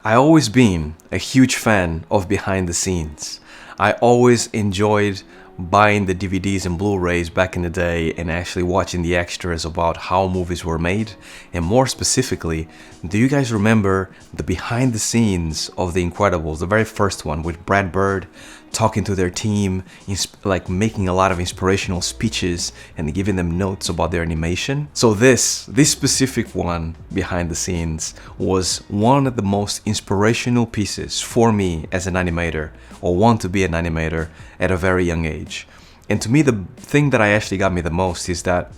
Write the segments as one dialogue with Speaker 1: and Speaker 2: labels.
Speaker 1: I always been a huge fan of behind the scenes. I always enjoyed buying the DVDs and Blu-rays back in the day and actually watching the extras about how movies were made. And more specifically, do you guys remember the behind the scenes of The Incredibles, the very first one with Brad Bird talking to their team, like making a lot of inspirational speeches and giving them notes about their animation? So this specific one behind the scenes was one of the most inspirational pieces for me as an animator, or want to be an animator at a very young age. And to me, the thing that actually got me the most is that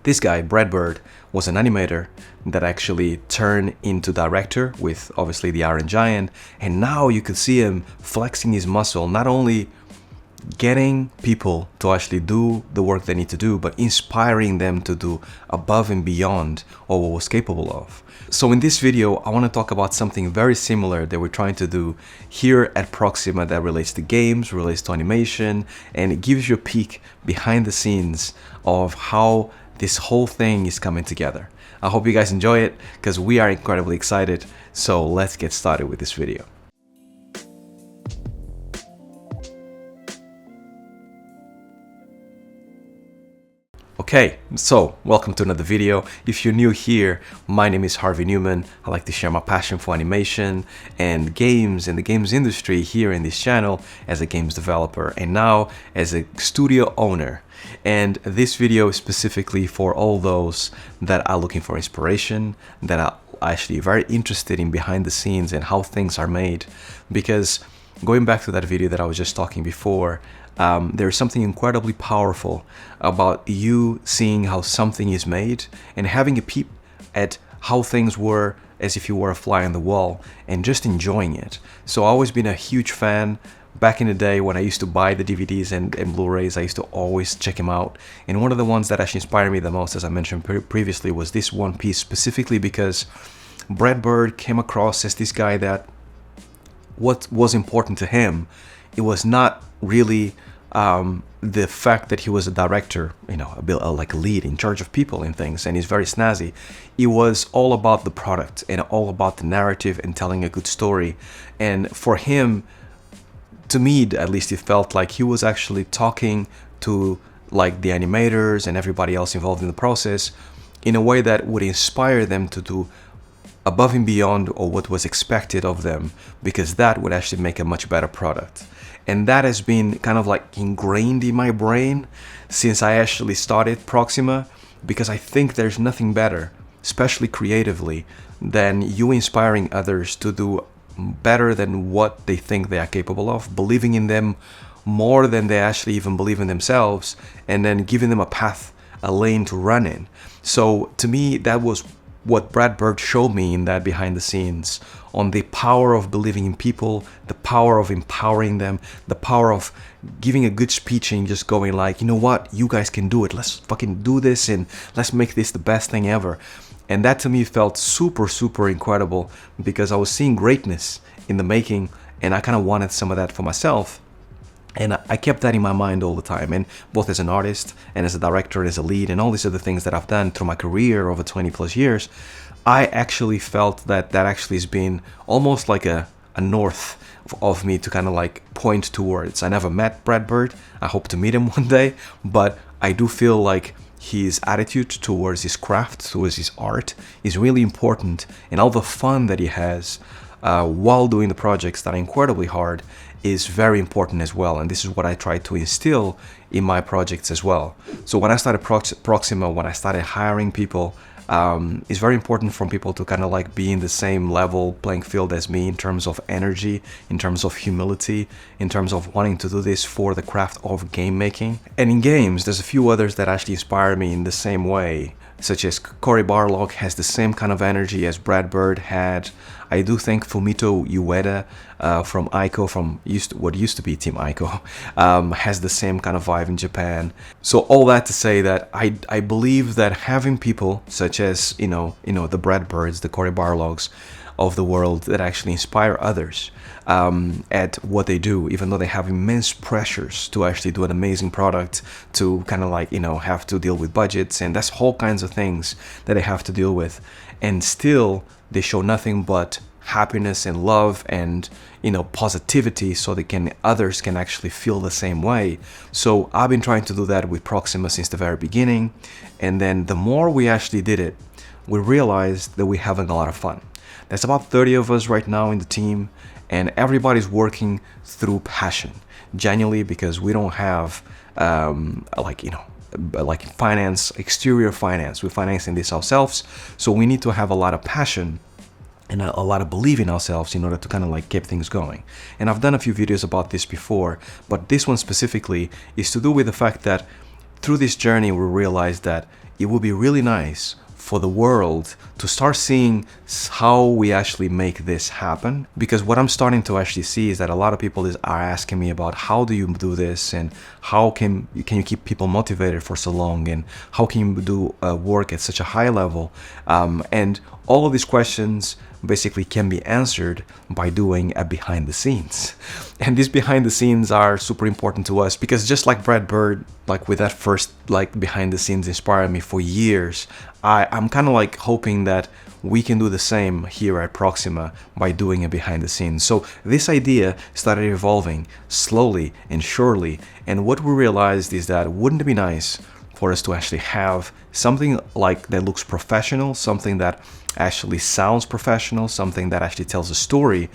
Speaker 1: this guy, Brad Bird, was an animator that actually turned into director with obviously the Iron Giant, and now you could see him flexing his muscle, not only getting people to actually do the work they need to do, but inspiring them to do above and beyond what was capable of. So in this video, I want to talk about something very similar that we're trying to do here at Proxima that relates to games, relates to animation, and it gives you a peek behind the scenes of how this whole thing is coming together. I hope you guys enjoy it because we are incredibly excited. So let's get started with this video. Okay, so welcome to another video. If you're new here, my name is Harvey Newman. I like to share my passion for animation and games and the games industry here in this channel as a games developer and now as a studio owner. And this video is specifically for all those that are looking for inspiration, that are actually very interested in behind the scenes and how things are made. Because going back to that video that I was just talking before, there's something incredibly powerful about you seeing how something is made and having a peep at how things were as if you were a fly on the wall and just enjoying it. So I've always been a huge fan. Back in the day when I used to buy the DVDs and Blu-rays, I used to always check them out. And one of the ones that actually inspired me the most, as I mentioned previously, was this one piece, specifically because Brad Bird came across as this guy that what was important to him, it was not really the fact that he was a director, like a lead in charge of people and things, and he's very snazzy. It was all about the product and all about the narrative and telling a good story. And for him, to me at least, it felt like he was actually talking to like the animators and everybody else involved in the process in a way that would inspire them to do above and beyond or what was expected of them, because that would actually make a much better product. And that has been kind of like ingrained in my brain since I actually started Proxima, because I think there's nothing better, especially creatively, than you inspiring others to do better than what they think they are capable of, believing in them more than they actually even believe in themselves, and then giving them a path, a lane to run in. So to me, that was what Brad Bird showed me in that behind the scenes, on the power of believing in people, the power of empowering them, the power of giving a good speech and just going like, you know what, you guys can do it, let's fucking do this and let's make this the best thing ever. And that to me felt super, super incredible, because I was seeing greatness in the making and I kind of wanted some of that for myself. And I kept that in my mind all the time, and both as an artist and as a director and as a lead and all these other things that I've done through my career over 20 plus years, I actually felt that that actually has been almost like a north of me to kind of like point towards. I never met Brad Bird. I hope to meet him one day, but I do feel like his attitude towards his craft, towards his art, is really important, and all the fun that he has while doing the projects that are incredibly hard is very important as well. And this is what I try to instill in my projects as well. So when I started Proxima, when I started hiring people, it's very important for people to kind of like be in the same level playing field as me in terms of energy, in terms of humility, in terms of wanting to do this for the craft of game making. And in games, there's a few others that actually inspire me in the same way, such as Cory Barlog has the same kind of energy as Brad Bird had. I do think Fumito Ueda from Ico, from what used to be Team Ico, has the same kind of vibe in Japan. So all that to say that I believe that having people such as the Brad Birds, the Cory Barlogs of the world that actually inspire others at what they do, even though they have immense pressures to actually do an amazing product, to kind of like have to deal with budgets and that's all kinds of things that they have to deal with, and still they show nothing but happiness and love and, you know, positivity, so others can actually feel the same way. So I've been trying to do that with Proxima since the very beginning, and then the more we actually did it, we realized that we're having a lot of fun. There's about 30 of us right now in the team, and everybody's working through passion, genuinely, because we don't have like finance, exterior finance. We're financing this ourselves, so we need to have a lot of passion and a lot of belief in ourselves in order to kind of like keep things going. And I've done a few videos about this before, but this one specifically is to do with the fact that through this journey we realized that it would be really nice for the world to start seeing how we actually make this happen. Because what I'm starting to actually see is that a lot of people are asking me about how do you do this, and how can you keep people motivated for so long, and how can you do work at such a high level, and all of these questions basically can be answered by doing a behind the scenes. And these behind the scenes are super important to us, because just like Brad Bird, like with that first like behind the scenes inspired me for years, I'm kind of like hoping that we can do the same here at Proxima by doing a behind the scenes. So this idea started evolving slowly and surely, and what we realized is that wouldn't it be nice for us to actually have something like that looks professional, something that actually sounds professional, something that actually tells a story,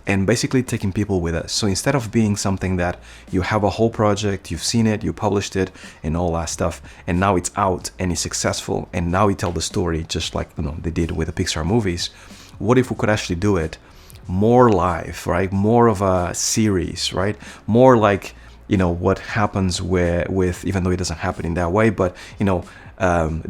Speaker 1: and basically taking people with us. So instead of being something that you have a whole project, you've seen it, you published it and all that stuff, and now it's out and it's successful, and now you tell the story just like, you know, they did with the Pixar movies. What if we could actually do it more live, right? More of a series, right? More like, you know, what happens with even though it doesn't happen in that way, but, you know,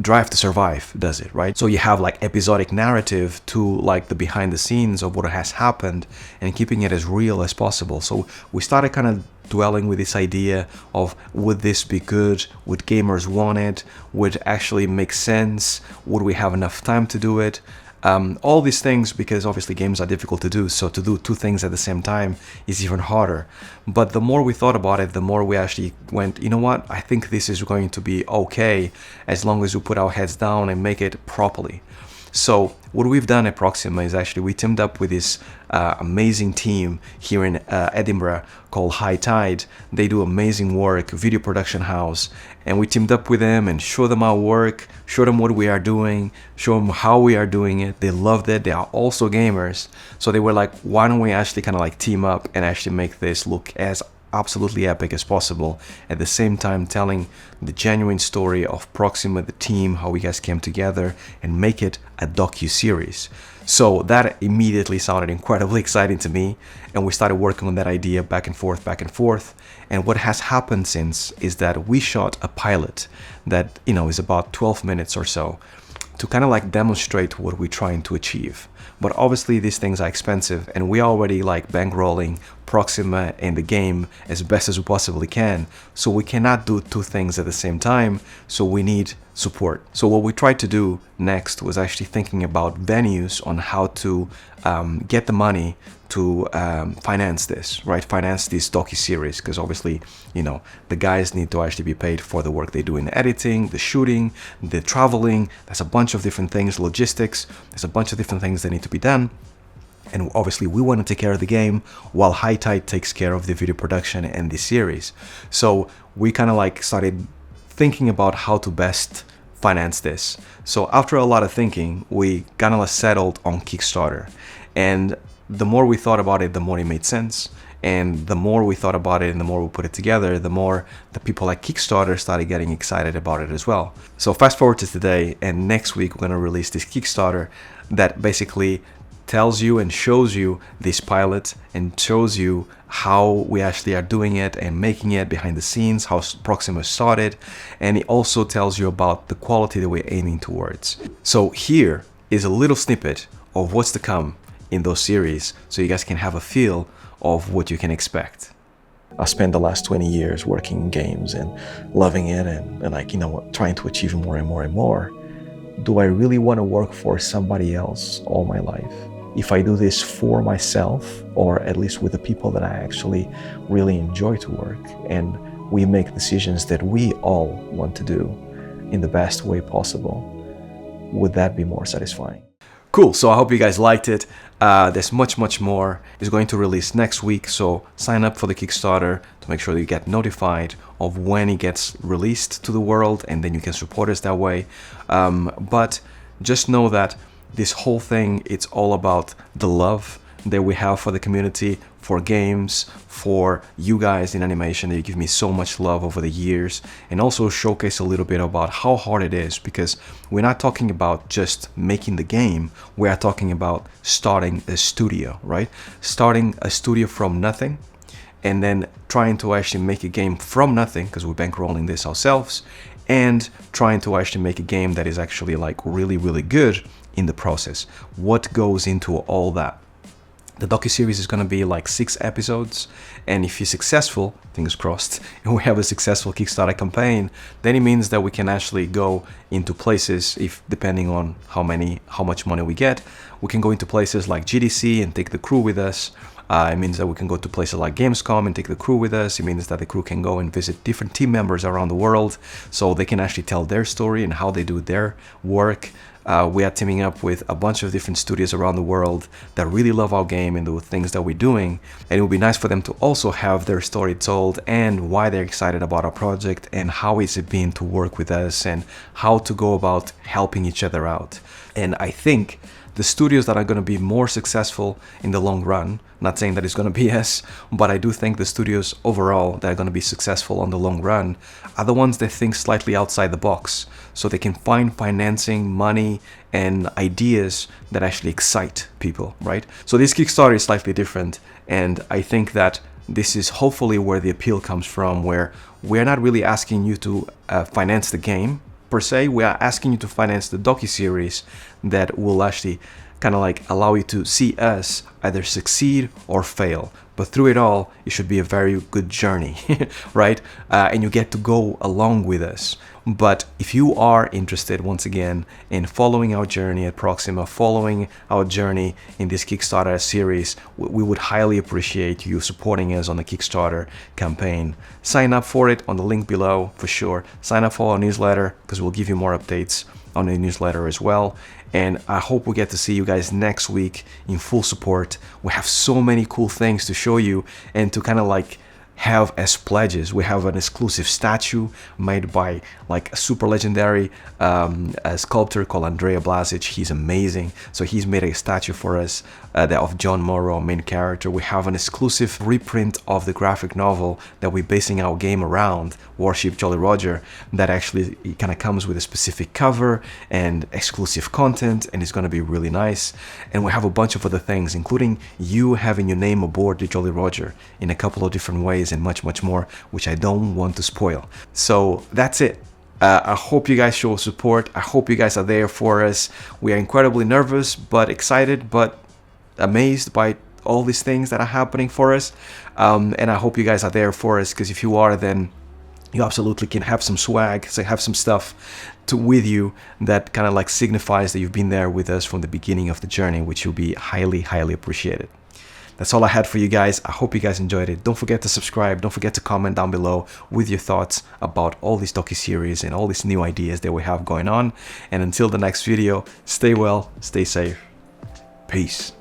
Speaker 1: Drive to Survive does it, right? So you have like episodic narrative to like the behind the scenes of what has happened, and keeping it as real as possible. So we started kind of dwelling with this idea of, would this be good? Would gamers want it? Would it actually make sense? Would we have enough time to do it? All these things, because obviously games are difficult to do, so to do two things at the same time is even harder. But the more we thought about it, the more we actually went, you know what, I think this is going to be okay as long as we put our heads down and make it properly. So what we've done at Proxima is actually we teamed up with this amazing team here in Edinburgh called High Tide. They do amazing work, video production house, and we teamed up with them and show them our work, show them what we are doing, show them how we are doing it. They loved it. They are also gamers, so they were like, why don't we actually kind of like team up and actually make this look as absolutely epic as possible, at the same time telling the genuine story of Proxima, the team, how we guys came together, and make it a docu-series. So that immediately sounded incredibly exciting to me, and we started working on that idea back and forth. And what has happened since is that we shot a pilot that, you know, is about 12 minutes or so, to kind of like demonstrate what we're trying to achieve. But obviously these things are expensive, and we already like bankrolling Proxima and the game as best as we possibly can. So we cannot do two things at the same time, so we need support. So what we tried to do next was actually thinking about venues on how to get the money to finance this, right? Finance this docu-series, because obviously, you know, the guys need to actually be paid for the work they do in the editing, the shooting, the traveling. There's a bunch of different things, logistics. There's a bunch of different things that need to be done. And obviously we want to take care of the game while High Tide takes care of the video production and the series. So we kind of like started thinking about how to best finance this. So after a lot of thinking, we kind of settled on Kickstarter. And the more we thought about it, the more it made sense. And the more we thought about it and the more we put it together, the more the people at Kickstarter started getting excited about it as well. So fast forward to today, and next week we're going to release this Kickstarter that basically tells you and shows you this pilot and shows you how we actually are doing it and making it behind the scenes, how Proxima started, and it also tells you about the quality that we're aiming towards. So here is a little snippet of what's to come in those series, so you guys can have a feel of what you can expect. I spent the last 20 years working in games and loving it and like, you know, trying to achieve more and more and more. Do I really want to work for somebody else all my life? If I do this for myself, or at least with the people that I actually really enjoy to work, and we make decisions that we all want to do in the best way possible, would that be more satisfying? Cool, so I hope you guys liked it. There's much more. It's going to release next week, so sign up for the Kickstarter to make sure that you get notified of when it gets released to the world, and then you can support us that way. But just know that this whole thing, it's all about the love that we have for the community, for games, for you guys in animation, that you give me so much love over the years, and also showcase a little bit about how hard it is, because we're not talking about just making the game, we are talking about starting a studio, right? Starting a studio from nothing, and then trying to actually make a game from nothing, because we're bankrolling this ourselves, and trying to actually make a game that is actually like really good in the process. What goes into all that? The docuseries is going to be like 6 episodes, and if you're successful, fingers crossed, and we have a successful Kickstarter campaign, then it means that we can actually go into places, if depending on how much money we get, we can go into places like GDC and take the crew with us. It means that we can go to places like Gamescom and take the crew with us. It means that the crew can go and visit different team members around the world, so they can actually tell their story and how they do their work. We are teaming up with a bunch of different studios around the world that really love our game and the things that we're doing, and it would be nice for them to also have their story told and why they're excited about our project and how is it been to work with us and how to go about helping each other out. And I think the studios that are going to be more successful in the long run, not saying that it's going to be us, but I do think the studios overall that are going to be successful on the long run are the ones that think slightly outside the box, so they can find financing, money, and ideas that actually excite people, right? So this Kickstarter is slightly different, and I think that this is hopefully where the appeal comes from, where we're not really asking you to finance the game per se. We are asking you to finance the docuseries that will actually kind of like allow you to see us either succeed or fail. But through it all, it should be a very good journey, right? And you get to go along with us. But if you are interested, once again, in following our journey at Proxima, following our journey in this Kickstarter series, we would highly appreciate you supporting us on the Kickstarter campaign. Sign up for it on the link below for sure. Sign up for our newsletter, because we'll give you more updates on the newsletter as well. And I hope we get to see you guys next week in full support. We have so many cool things to show you and to kind of like have as pledges. We have an exclusive statue made by like a super legendary a sculptor called Andrea Blasic. He's amazing. So he's made a statue for us of John Morrow, main character. We have an exclusive reprint of the graphic novel that we're basing our game around, Warship Jolly Roger, that actually kind of comes with a specific cover and exclusive content, and it's going to be really nice. And we have a bunch of other things, including you having your name aboard the Jolly Roger in a couple of different ways, and much more, which I don't want to spoil. So that's it. I hope you guys show support. I hope you guys are there for us. We are incredibly nervous, but excited, but amazed by all these things that are happening for us. And I hope you guys are there for us, because if you are, then you absolutely can have some swag, so have some stuff with you that kind of like signifies that you've been there with us from the beginning of the journey, which will be highly appreciated. That's all I had for you guys. I hope you guys enjoyed it. Don't forget to subscribe. Don't forget to comment down below with your thoughts about all these docuseries and all these new ideas that we have going on. And until the next video, stay well, stay safe. Peace.